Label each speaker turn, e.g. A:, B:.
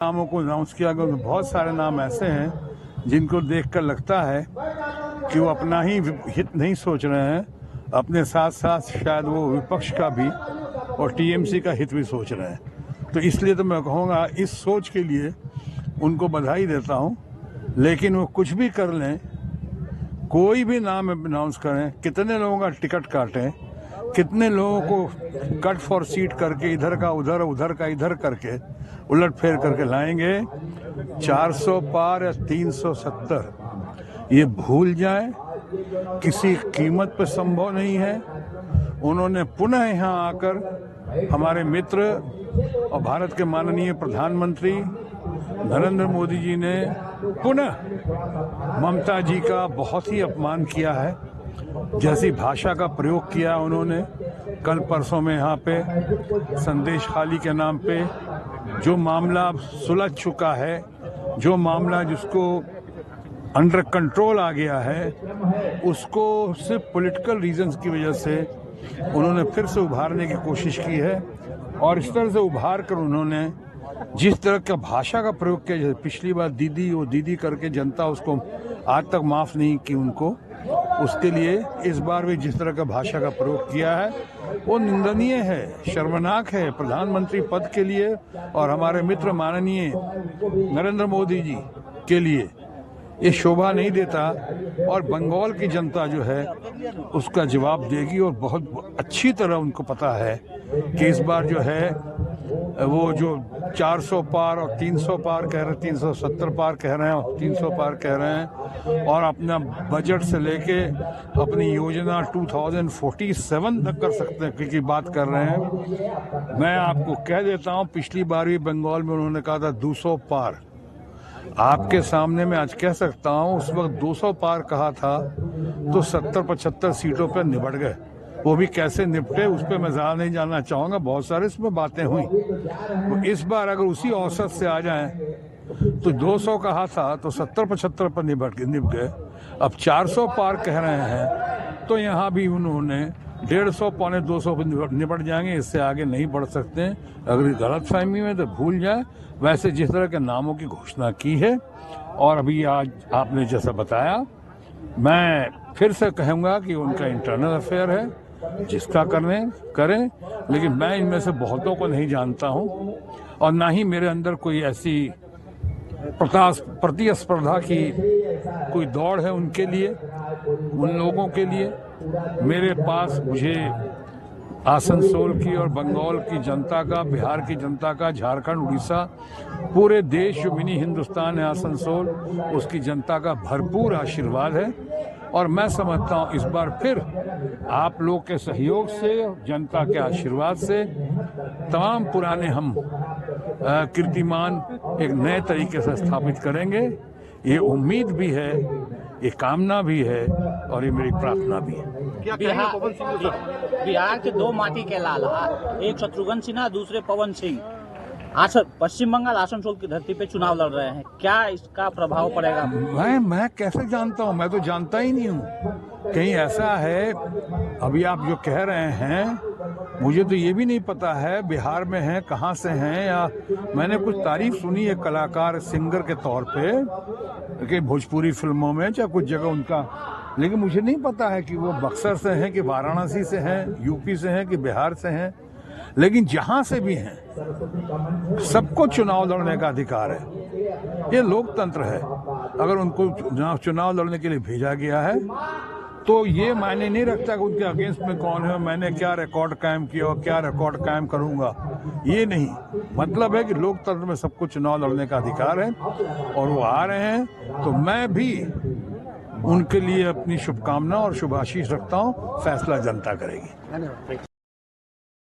A: नामों को अनाउंस किया गया। बहुत सारे नाम ऐसे हैं जिनको देखकर लगता है कि वो अपना ही हित नहीं सोच रहे हैं, अपने साथ साथ शायद वो विपक्ष का भी और टीएमसी का हित भी सोच रहे हैं। तो इसलिए तो मैं कहूँगा इस सोच के लिए उनको बधाई देता हूँ। लेकिन वो कुछ भी कर लें, कोई भी नाम अनाउंस करें, कितने लोगों का टिकट काटें, कितने लोगों को कट फॉर सीट करके इधर का उधर, उधर का इधर करके उलट फेर करके लाएंगे, 400 पार या 370 ये भूल जाएं, किसी कीमत पर संभव नहीं है। उन्होंने पुनः यहाँ आकर हमारे मित्र और भारत के माननीय प्रधानमंत्री नरेंद्र मोदी जी ने पुनः ममता जी का बहुत ही अपमान किया है। जैसी भाषा का प्रयोग किया उन्होंने कल परसों में यहाँ पे संदेश खाली के नाम पे, जो मामला सुलझ चुका है, जो मामला जिसको अंडर कंट्रोल आ गया है, उसको सिर्फ पॉलिटिकल रीजंस की वजह से उन्होंने फिर से उभारने की कोशिश की है। और इस तरह से उभार कर उन्होंने जिस तरह का भाषा का प्रयोग किया, जैसे पिछली बार दीदी वो दीदी करके जनता उसको आज तक माफ नहीं की उनको, उसके लिए इस बार भी जिस तरह का भाषा का प्रयोग किया है वो निंदनीय है, शर्मनाक है। प्रधानमंत्री पद के लिए और हमारे मित्र माननीय नरेंद्र मोदी जी के लिए ये शोभा नहीं देता। और बंगाल की जनता जो है उसका जवाब देगी और बहुत अच्छी तरह उनको पता है कि इस बार जो है वो जो 400 पार और 300 पार कह रहे हैं, 370 पार कह रहे हैं और 300 पार कह रहे हैं, और अपना बजट से लेके अपनी योजना 2047 तक कर सकते हैं की बात कर रहे हैं। मैं आपको कह देता हूं, पिछली बार भी बंगाल में उन्होंने कहा था 200 पार। आपके सामने मैं आज कह सकता हूं, उस वक्त 200 पार कहा था तो 70-75 सीटों पर निबट गए। वो भी कैसे निपटे उस पर मैं ज्यादा नहीं जानना चाहूंगा, बहुत सारे इसमें बातें हुई। तो इस बार अगर उसी औसत से आ जाएं तो 200 कहा था तो 70-75 पर निप गए। अब 400 पार कह रहे हैं तो यहाँ भी उन्होंने 150 पौने 200 पर निपट जाएंगे, इससे आगे नहीं बढ़ सकते। अगर गलतफहमी में तो भूल जाए। वैसे जिस तरह के नामों की घोषणा की है और अभी आज आपने जैसा बताया, मैं फिर से कहूँगा कि उनका इंटरनल अफेयर है, जिसका करें, लेकिन मैं इनमें से बहुतों को नहीं जानता हूं और ना ही मेरे अंदर कोई ऐसी प्रतिस्पर्धा की कोई दौड़ है उनके लिए, उन लोगों के लिए। मेरे पास मुझे आसनसोल की और बंगाल की जनता का, बिहार की जनता का, झारखंड, उड़ीसा, पूरे देश जो मिनी हिंदुस्तान है आसनसोल, उसकी जनता का भरपूर आशीर्वाद है। और मैं समझता हूं इस बार फिर आप लोग के सहयोग से, जनता के आशीर्वाद से तमाम पुराने हम कीर्तिमान एक नए तरीके से स्थापित करेंगे। ये उम्मीद भी है, ये कामना भी है और ये मेरी प्रार्थना भी है।
B: बिहार के दो माटी के लाल, एक शत्रुघ्न सिन्हा, दूसरे पवन सिंह, आज पश्चिम बंगाल आसनसोल की धरती पे चुनाव लड़ रहे हैं। क्या इसका प्रभाव पड़ेगा?
A: मैं कैसे जानता हूँ? मैं तो जानता ही नहीं हूँ। कहीं ऐसा है, अभी आप जो कह रहे हैं मुझे तो ये भी नहीं पता है बिहार में हैं, कहाँ से हैं, या मैंने कुछ तारीफ सुनी है कलाकार सिंगर के तौर पे कि भोजपुरी फिल्मों में चाहे कुछ जगह उनका, लेकिन मुझे नहीं पता है कि वो बक्सर से हैं कि वाराणसी से हैं, यूपी से हैं कि बिहार से हैं। लेकिन जहां से भी हैं सबको चुनाव लड़ने का अधिकार है, ये लोकतंत्र है। अगर उनको चुनाव लड़ने के लिए भेजा गया है तो ये मायने नहीं रखता कि उनके अगेंस्ट में कौन है, मैंने क्या रिकॉर्ड कायम किया और क्या रिकॉर्ड कायम करूंगा, ये नहीं। मतलब है कि लोकतंत्र में सबको चुनाव लड़ने का अधिकार है और वो आ रहे हैं, तो मैं भी उनके लिए अपनी शुभकामना और शुभाशीष रखता हूं। फैसला जनता करेगी।